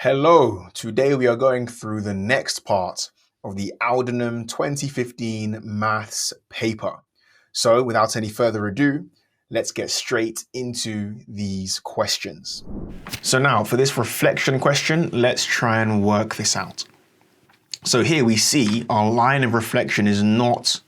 Hello, today we are going through the next part of the Aldenham 2015 maths paper. So without any further ado, let's get straight into these questions. So now for this reflection question, let's try and work this out. So here we see our line of reflection is not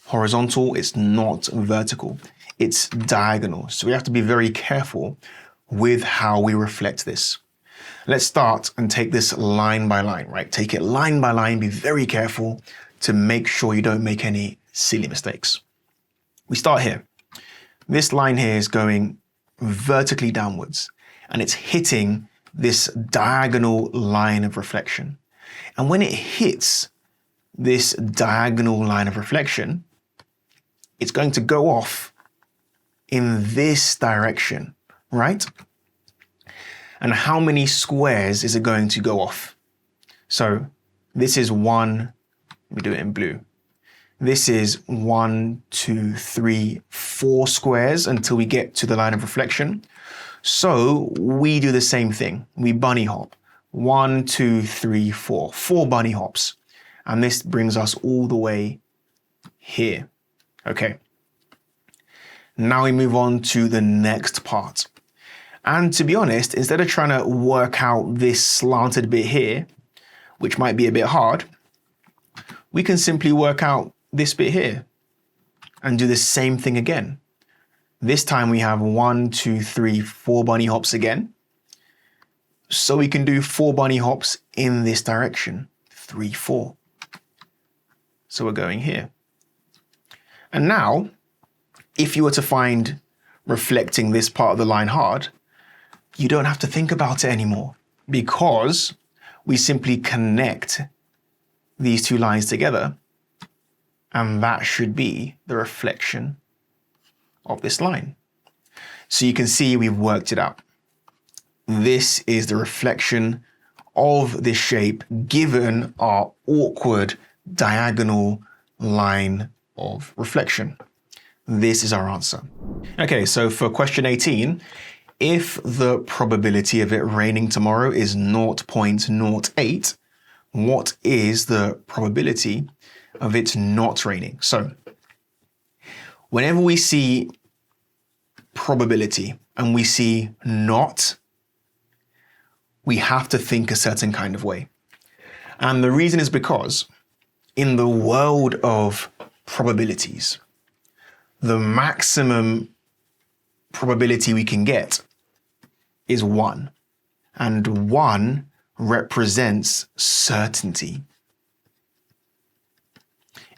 horizontal, it's not vertical, it's diagonal. So we have to be very careful with how we reflect this. Let's start and take this line by line, right? Take it line by line, be very careful to make sure you don't make any silly mistakes. We start here. This line here is going vertically downwards and it's hitting this diagonal line of reflection. And when it hits this diagonal line of reflection, it's going to go off in this direction, right? And how many squares is it going to go off? So this is one, let me do it in blue. This is 1, 2, 3, 4 squares until we get to the line of reflection. So we do the same thing. We bunny hop. 1, 2, 3, 4. 4 bunny hops. And this brings us all the way here. Okay. Now we move on to the next part. And to be honest, instead of trying to work out this slanted bit here, which might be a bit hard, we can simply work out this bit here and do the same thing again. This time we have 1, 2, 3, 4 bunny hops again. So we can do 4 bunny hops in this direction, 3, 4. So we're going here. And now, if you were to find reflecting this part of the line hard, you don't have to think about it anymore because we simply connect these two lines together and that should be the reflection of this line. So you can see we've worked it out. This is the reflection of this shape given our awkward diagonal line of reflection. This is our answer. Okay, so for question 18, if the probability of it raining tomorrow is 0.08, what is the probability of it not raining? So whenever we see probability and we see not, we have to think a certain kind of way. And the reason is because in the world of probabilities, the maximum probability we can get is 1, and 1 represents certainty.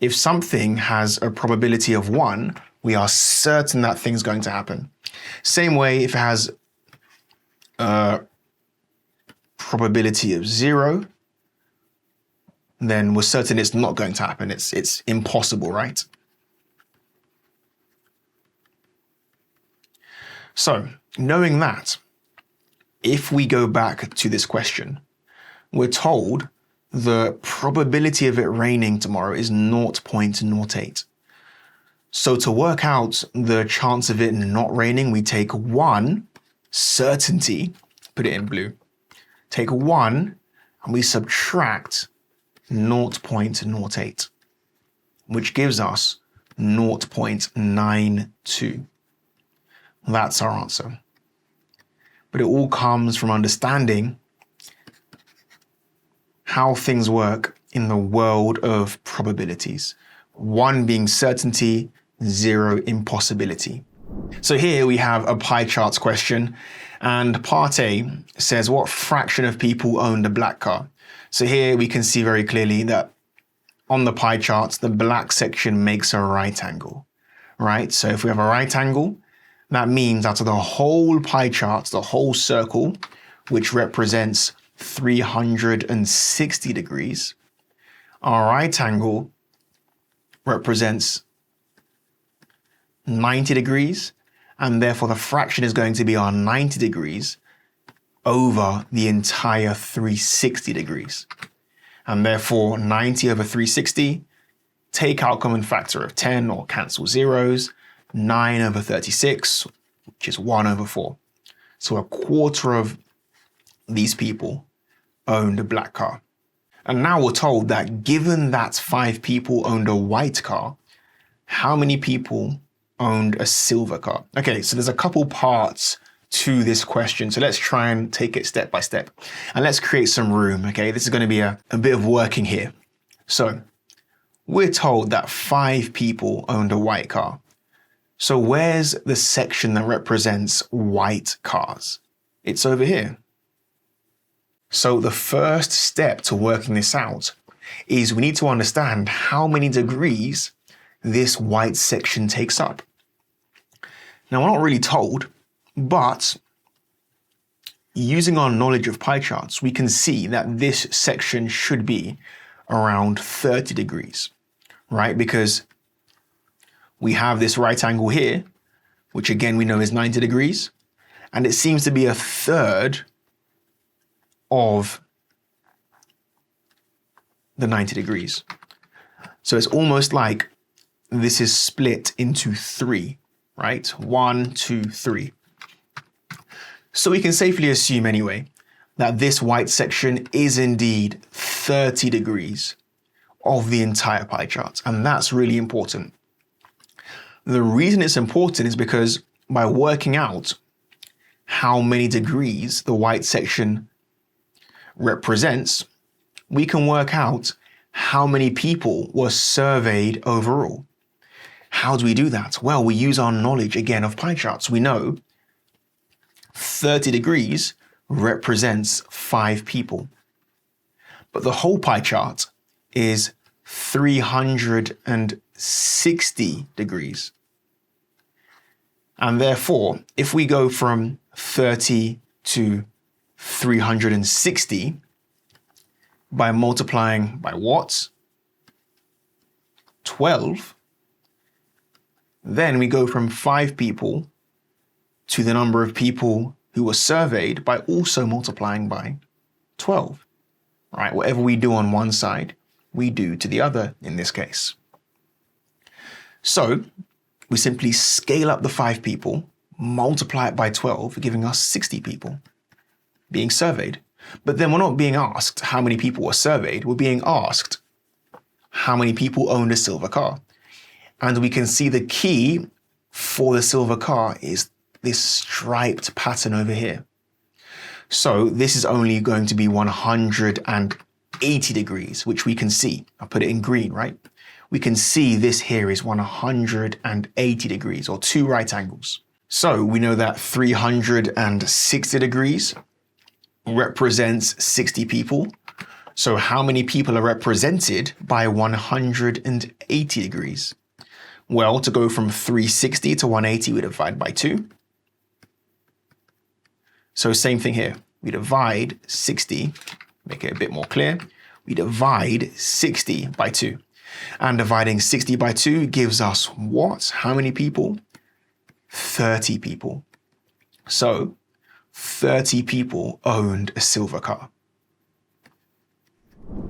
If something has a probability of 1, we are certain that thing's going to happen. Same way, if it has a probability of 0, then we're certain it's not going to happen. It's impossible, right? So, knowing that, if we go back to this question, we're told the probability of it raining tomorrow is 0.08. So to work out the chance of it not raining, we take 1 certainty, put it in blue, take 1 and we subtract 0.08, which gives us 0.92. That's our answer. But it all comes from understanding how things work in the world of probabilities. 1 being certainty, 0 impossibility. So here we have a pie charts question, and part A says what fraction of people owned a black car? So here we can see very clearly that on the pie charts, the black section makes a right angle, right? So if we have a right angle, that means out of the whole pie chart, the whole circle, which represents 360 degrees, our right angle represents 90 degrees, and therefore the fraction is going to be our 90 degrees over the entire 360 degrees. And therefore 90 over 360, take out common factor of 10 or cancel zeros, 9 over 36, which is 1 over 4. So a quarter of these people owned a black car. And now we're told that given that 5 people owned a white car, how many people owned a silver car? Okay, so there's a couple parts to this question. So let's try and take it step by step. And let's create some room, okay? This is going to be a bit of working here. So we're told that 5 people owned a white car. So where's the section that represents white cars? It's over here. So the first step to working this out is we need to understand how many degrees this white section takes up. Now, we're not really told, but using our knowledge of pie charts, we can see that this section should be around 30 degrees, right? Because we have this right angle here, which again we know is 90 degrees, and it seems to be a third of the 90 degrees. So it's almost like this is split into 3, right? 1, 2, 3. So we can safely assume anyway that this white section is indeed 30 degrees of the entire pie chart. And that's really important. The reason it's important is because by working out how many degrees the white section represents, we can work out how many people were surveyed overall. How do we do that? Well, we use our knowledge again of pie charts. We know 30 degrees represents 5 people. But the whole pie chart is 360 degrees. And therefore, if we go from 30 to 360 by multiplying by what? 12. Then we go from 5 people to the number of people who were surveyed by also multiplying by 12, right? Whatever we do on one side, we do to the other in this case. So we simply scale up the 5 people, multiply it by 12, giving us 60 people being surveyed. But then we're not being asked how many people were surveyed. We're being asked how many people owned a silver car. And we can see the key for the silver car is this striped pattern over here. So this is only going to be 180 degrees, which we can see. I'll put it in green, right? We can see this here is 180 degrees, or 2 right angles. So we know that 360 degrees represents 60 people. So how many people are represented by 180 degrees? Well, to go from 360 to 180, we divide by 2. So same thing here. We divide 60, make it a bit more clear. We divide 60 by 2. And dividing 60 by 2 gives us what? How many people? 30 people. So 30 people owned a silver car.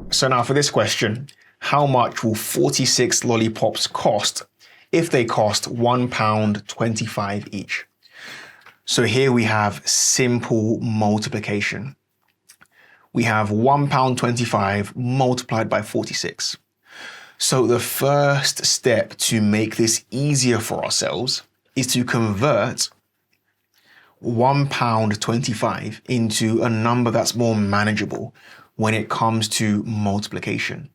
So now for this question, how much will 46 lollipops cost if they cost £1.25 each? So here we have simple multiplication. We have £1.25 multiplied by 46. So the first step to make this easier for ourselves is to convert £1.25 into a number that's more manageable when it comes to multiplication.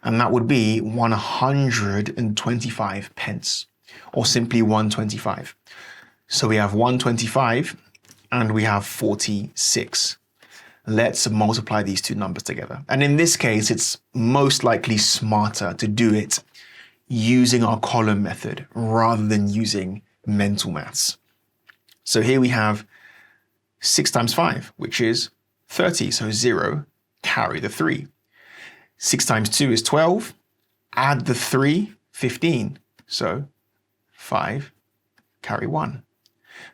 And that would be 125 pence, or simply 125. So we have 125 and we have 46. Let's multiply these two numbers together. And in this case, it's most likely smarter to do it using our column method rather than using mental maths. So here we have 6 times 5, which is 30. So 0, carry the 3. 6 times 2 is 12. Add the 3, 15. So 5, carry 1.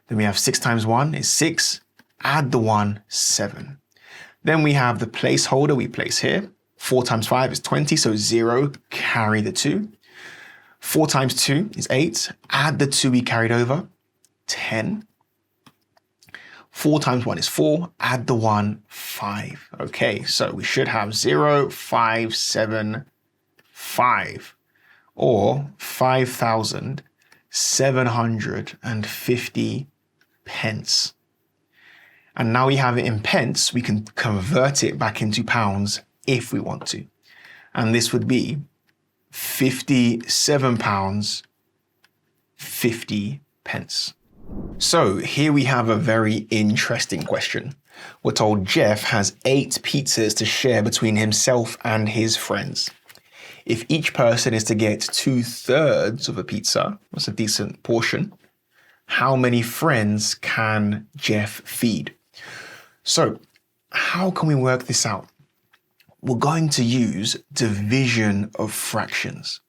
Then we have 6 times 1 is 6. Add the 1, 7. Then we have the placeholder we place here. 4 times 5 is 20, so 0, carry the 2. 4 times 2 is 8. Add the 2 we carried over, 10. 4 times 1 is 4. Add the 1, 5. Okay, so we should have 0, 5, 7, 5, or 5,750 pence. And now we have it in pence, we can convert it back into pounds if we want to. And this would be £57, 50 pence. So here we have a very interesting question. We're told Jeff has 8 pizzas to share between himself and his friends. If each person is to get 2/3 of a pizza, that's a decent portion, how many friends can Jeff feed? So how can we work this out? We're going to use division of fractions.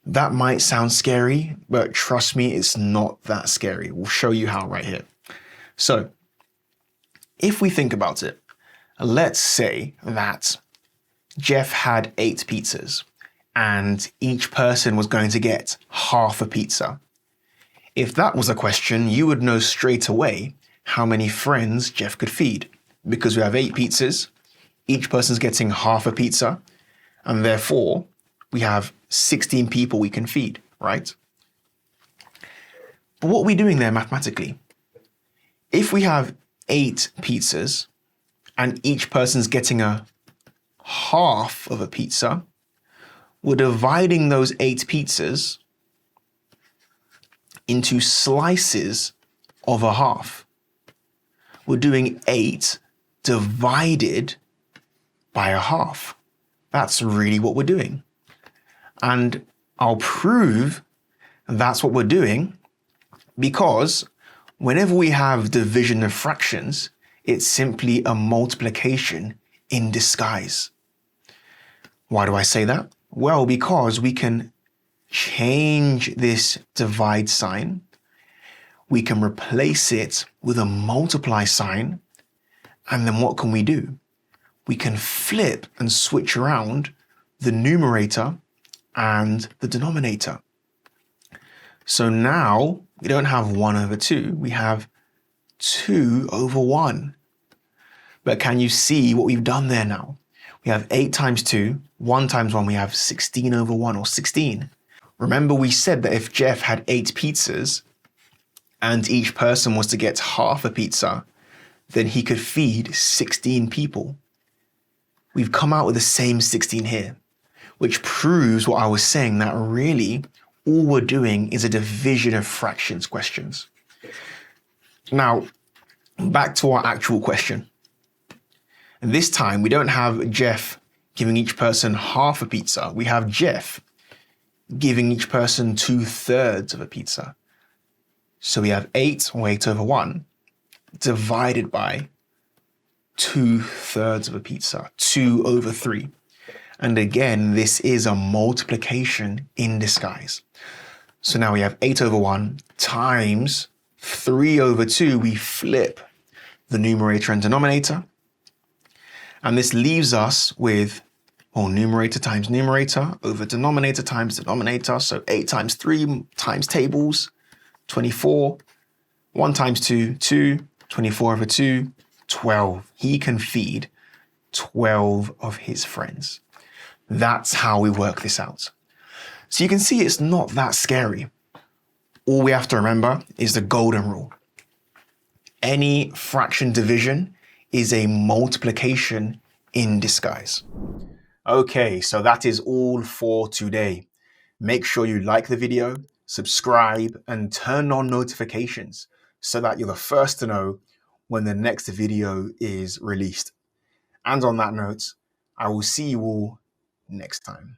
That might sound scary, but trust me, it's not that scary. We'll show you how right here. So if we think about it, let's say that Jeff had 8 pizzas and each person was going to get half a pizza. If that was a question, you would know straight away how many friends Jeff could feed, because we have 8 pizzas, each person's getting half a pizza, and therefore we have 16 people we can feed, right? But what are we doing there mathematically? If we have 8 pizzas and each person's getting a half of a pizza, we're dividing those 8 pizzas into slices of a half. We're doing 8 divided by a half. That's really what we're doing. And I'll prove that's what we're doing because whenever we have division of fractions, it's simply a multiplication in disguise. Why do I say that? Well, because we can change this divide sign. We can replace it with a multiply sign. And then what can we do? We can flip and switch around the numerator and the denominator. So now we don't have 1/2, we have 2/1. But can you see what we've done there now? We have 8 times 2, 1 times 1, we have 16/1 or 16. Remember we said that if Jeff had 8 pizzas and each person was to get half a pizza, then he could feed 16 people. We've come out with the same 16 here, which proves what I was saying, that really all we're doing is a division of fractions questions. Now, back to our actual question. And this time we don't have Jeff giving each person half a pizza. We have Jeff giving each person 2/3 of a pizza. So we have 8, or 8/1, divided by 2/3 of a pizza, 2/3. And again, this is a multiplication in disguise. So now we have 8/1 times 3/2. We flip the numerator and denominator. And this leaves us with, well, numerator times numerator over denominator times denominator. So 8 times 3 times tables, 24. 1 times 2, 2. 24/2, 12. He can feed 12 of his friends. That's how we work this out. So you can see it's not that scary. All we have to remember is the golden rule. Any fraction division is a multiplication in disguise. Okay, so that is all for today. Make sure you like the video, subscribe, and turn on notifications so that you're the first to know when the next video is released. And on that note, I will see you all next time.